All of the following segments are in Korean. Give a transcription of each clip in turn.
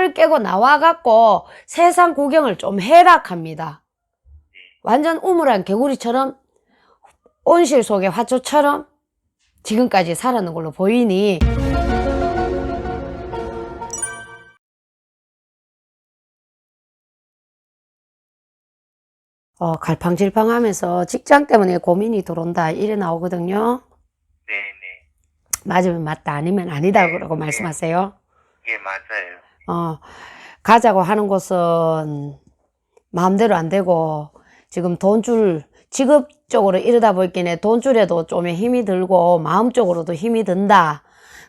알을 깨고 나와갖고 세상 구경을 좀 해라 합니다. 완전 우물한 개구리처럼 온실 속의 화초처럼 지금까지 살았는 걸로 보이니 갈팡질팡하면서 직장 때문에 고민이 들어온다 이래 나오거든요. 네네. 맞으면 맞다 아니면 아니다 네, 그러고 네. 말씀하세요. 예, 맞아요. 가자고 하는 곳은 마음대로 안 되고 지금 돈줄 직업적으로 이러다 보니까 돈줄에도 좀 힘이 들고 마음적으로도 힘이 든다.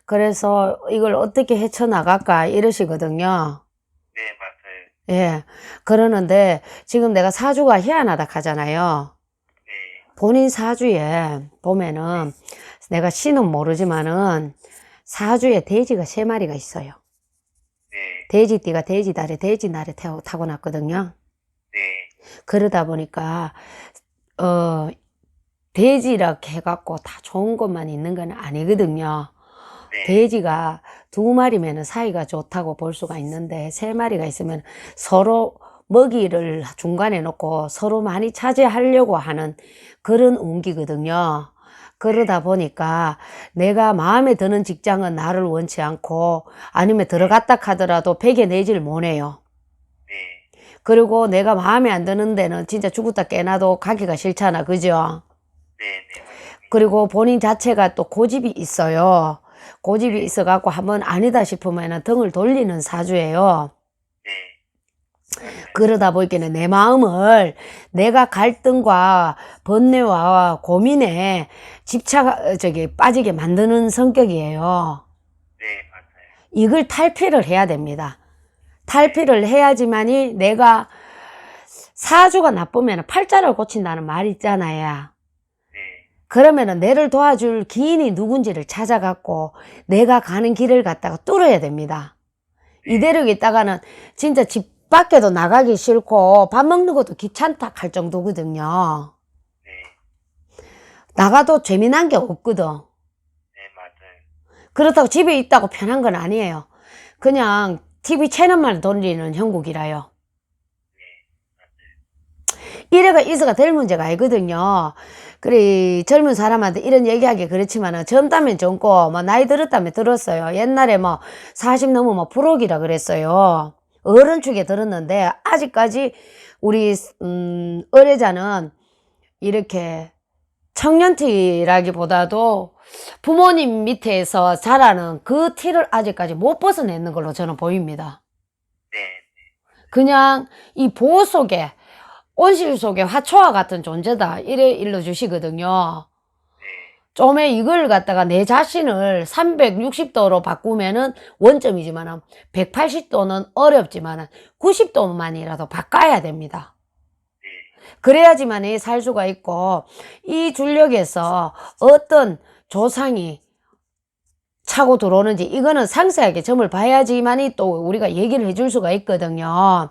그래서 이걸 어떻게 헤쳐나갈까 이러시거든요. 네, 맞아요. 예. 그러는데 지금 내가 사주가 희한하다 하잖아요. 네, 본인 사주에 보면은 내가 신은 모르지만은 사주에 돼지가 3마리가 있어요. 네, 돼지띠가 돼지달에 돼지날에 타고났거든요. 네, 그러다 보니까 돼지라 해갖고 다 좋은 것만 있는 건 아니거든요. 네, 돼지가 2마리면 사이가 좋다고 볼 수가 있는데 3마리가 있으면 서로 먹이를 중간에 놓고 서로 많이 차지하려고 하는 그런 운기거든요. 그러다 보니까 내가 마음에 드는 직장은 나를 원치 않고 아니면 들어갔다 하더라도 베개 내지를 못해요. 네, 그리고 내가 마음에 안 드는 데는 진짜 죽었다 깨나도 가기가 싫잖아. 그죠? 네, 네, 맞습니다. 그리고 본인 자체가 또 고집이 있어요. 고집이 있어갖고 한번 아니다 싶으면 등을 돌리는 사주예요. 네, 그러다 보니까는 내 마음을 내가 갈등과 번뇌와 고민에 빠지게 만드는 성격이에요. 네, 맞아요. 이걸 탈피를 해야 됩니다. 탈피를 해야지만이 내가 사주가 나쁘면 팔자를 고친다는 말 있잖아요. 네, 그러면은 내를 도와줄 기인이 누군지를 찾아갖고 내가 가는 길을 갖다가 뚫어야 됩니다. 이대로 있다가는 진짜 집 밖에도 나가기 싫고 밥 먹는 것도 귀찮다 할 정도거든요. 네, 나가도 재미난 게 없거든. 네, 맞아요. 그렇다고 집에 있다고 편한 건 아니에요. 그냥 TV 채널만 돌리는 형국이라요. 이래가 있어가 될 문제가 아니거든요. 그래, 젊은 사람한테 이런 얘기하기 그렇지만은 젊다면 젊고, 뭐, 나이 들었다면 들었어요. 옛날에 뭐, 40 넘으면 부록이라 그랬어요. 어른 축에 들었는데, 아직까지 우리, 의뢰자는 이렇게 청년티라기보다도 부모님 밑에서 자라는 그 티를 아직까지 못 벗어내는 걸로 저는 보입니다. 네, 그냥 이 보호 속에, 온실 속의 화초와 같은 존재다. 이래 일러주시거든요. 네, 좀에 이걸 갖다가 내 자신을 360도로 바꾸면은 원점이지만은 180도는 어렵지만은 90도만이라도 바꿔야 됩니다. 그래야지만이 살 수가 있고 이 줄력에서 어떤 조상이 차고 들어오는지 이거는 상세하게 점을 봐야지만이 또 우리가 얘기를 해줄 수가 있거든요.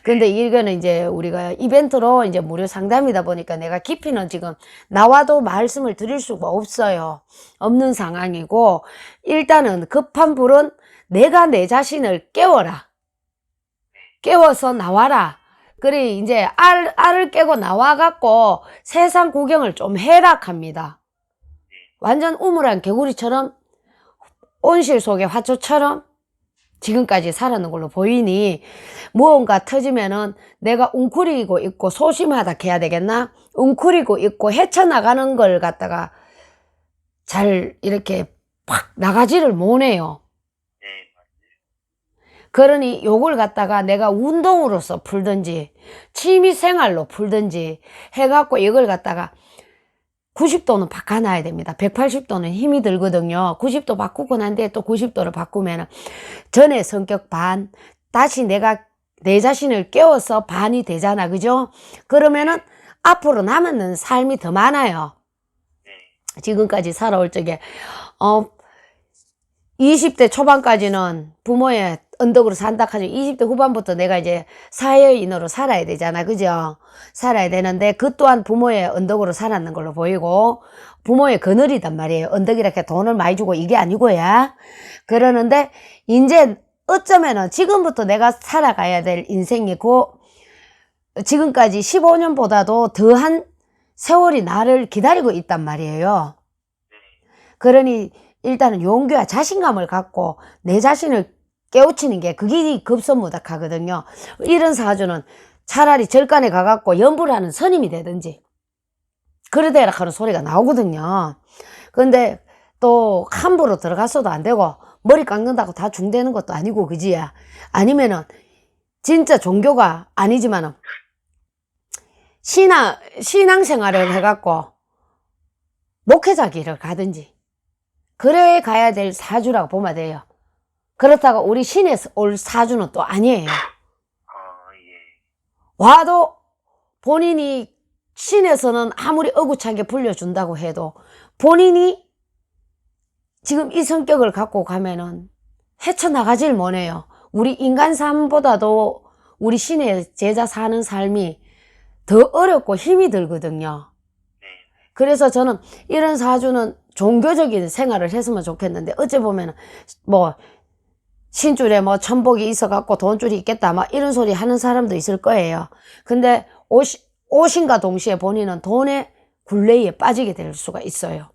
근데 이거는 이제 우리가 이벤트로 이제 무료 상담이다 보니까 내가 깊이는 지금 나와도 말씀을 드릴 수가 없어요. 없는 상황이고 일단은 급한 불은 내가 내 자신을 깨워라. 깨워서 나와라. 그래 이제 알을 깨고 나와갖고 세상 구경을 좀 해라 합니다. 완전 우물한 개구리처럼 온실 속의 화초처럼 지금까지 살았는 걸로 보이니 무언가 터지면은 내가 웅크리고 있고 소심하다 해야 되겠나? 웅크리고 있고 헤쳐나가는 걸 갖다가 잘 이렇게 팍 나가지를 못해요. 네, 그러니 요걸 갖다가 내가 운동으로서 풀든지 취미생활로 풀든지 해갖고 이걸 갖다가 90도는 바꿔놔야 됩니다. 180도는 힘이 들거든요. 90도 바꾸고 난 뒤에 또 90도를 바꾸면 전에 성격 반, 다시 내가 내 자신을 깨워서 반이 되잖아. 그죠? 그러면은 앞으로 남은 삶이 더 많아요. 지금까지 살아올 적에 20대 초반까지는 부모의 언덕으로 산다 하죠. 20대 후반부터 내가 이제 사회인으로 살아야 되잖아. 그죠? 살아야 되는데 그 또한 부모의 언덕으로 살았는 걸로 보이고 부모의 그늘이단 말이에요. 언덕 이렇게 돈을 많이 주고 이게 아니고야. 그러는데 이제 어쩌면은 지금부터 내가 살아가야 될 인생이고, 지금까지 15년보다도 더한 세월이 나를 기다리고 있단 말이에요. 그러니 일단은 용기와 자신감을 갖고 내 자신을 깨우치는 게 그게 급선무닥하거든요. 이런 사주는 차라리 절간에 가갖고 연불하는 선임이 되든지 그러대라 하는 소리가 나오거든요. 근데 또 함부로 들어갔어도 안 되고 머리 깎는다고 다 중되는 것도 아니고 그지? 아니면은 진짜 종교가 아니지만은 신앙생활을 해갖고 목회자 길을 가든지 그래 가야 될 사주라고 보면 돼요. 그렇다고 우리 신에 올 사주는 또 아니에요. 예. 와도 본인이 신에서는 아무리 어구차게 불려준다고 해도 본인이 지금 이 성격을 갖고 가면은 헤쳐나가질 못해요. 우리 인간 삶보다도 우리 신의 제자 사는 삶이 더 어렵고 힘이 들거든요. 그래서 저는 이런 사주는 종교적인 생활을 했으면 좋겠는데 어찌 보면은 뭐 신줄에 뭐 천복이 있어갖고 돈줄이 있겠다 막 이런 소리 하는 사람도 있을 거예요. 근데 오신과 동시에 본인은 돈의 굴레에 빠지게 될 수가 있어요.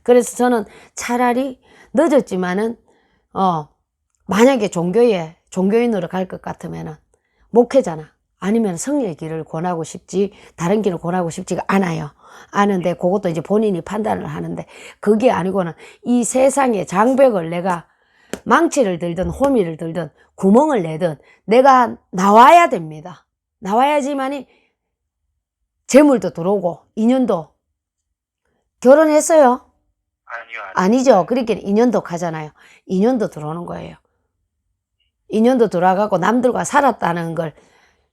그래서 저는 차라리 늦었지만은 만약에 종교인으로 갈 것 같으면은 목회자나 아니면 성의 길을 권하고 싶지 다른 길을 권하고 싶지가 않아요. 아는데 그것도 이제 본인이 판단을 하는데 그게 아니고는 이 세상의 장벽을 내가 망치를 들든 호미를 들든 구멍을 내든 내가 나와야 됩니다. 나와야지만이 재물도 들어오고 인연도 결혼했어요? 아니요. 아니죠. 그렇게 인연도 가잖아요. 인연도 들어오는 거예요. 인연도 들어와갖고 남들과 살았다는 걸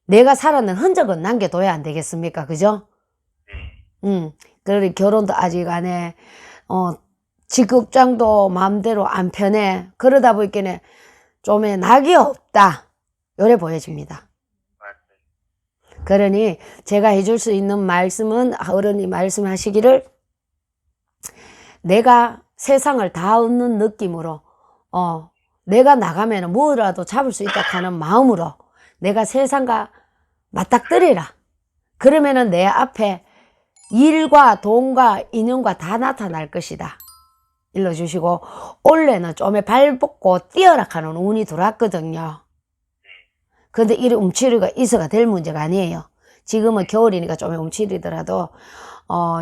내가 살았는 흔적은 남겨둬야 안 되겠습니까? 그죠? 그러니 결혼도 아직 안 해. 직급장도 마음대로 안 편해. 그러다 보니까 좀 낙이 없다. 요래 보여집니다. 그러니 제가 해줄 수 있는 말씀은 어른이 말씀하시기를 내가 세상을 다 얻는 느낌으로 내가 나가면 뭐라도 잡을 수 있다 하는 마음으로 내가 세상과 맞닥뜨리라. 그러면은 내 앞에 일과 돈과 인연과 다 나타날 것이다. 일러주시고 올해는 좀에 발벗고 뛰어라 하는 운이 들어왔거든요. 근데 이 움츠리가 있어가 될 문제가 아니에요. 지금은 겨울이니까 좀 움츠리더라도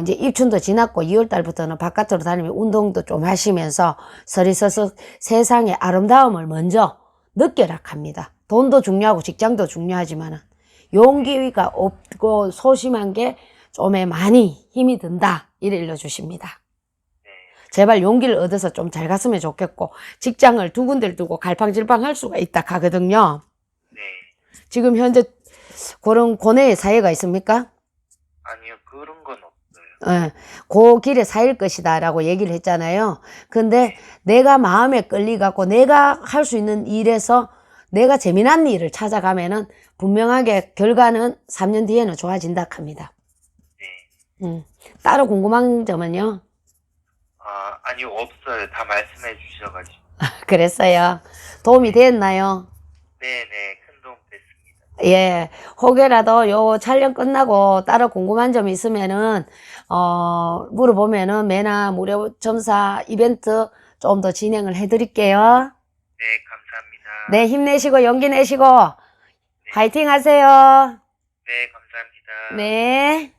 이제 입춘도 지났고 2월달부터는 바깥으로 다니면 운동도 좀 하시면서 서리서서 세상의 아름다움을 먼저 느껴라 합니다. 돈도 중요하고 직장도 중요하지만 용기가 없고 소심한 게 좀에 많이 힘이 든다. 이래 일러주십니다. 제발 용기를 얻어서 좀 잘 갔으면 좋겠고 직장을 두 군데를 두고 갈팡질팡 할 수가 있다 하거든요. 지금 현재 그런 고뇌의 사회가 있습니까? 아니요. 그런 건 없어요. 그 길에 사일 것이다 라고 얘기를 했잖아요. 근데 내가 마음에 끌리갖고 내가 할 수 있는 일에서 내가 재미난 일을 찾아가면은 분명하게 결과는 3년 뒤에는 좋아진다 합니다. 따로 궁금한 점은요? 아니요. 없어요. 다 말씀해 주셔가지고. 그랬어요. 도움이 됐나요? 네네. 큰 도움 됐습니다. 예, 혹여라도 요 촬영 끝나고 따로 궁금한 점 있으면은, 물어보면은 매나 무료 점사 이벤트 좀 더 진행을 해드릴게요. 네. 감사합니다. 네, 힘내시고 용기 내시고 화이팅 하세요. 네. 감사합니다. 네.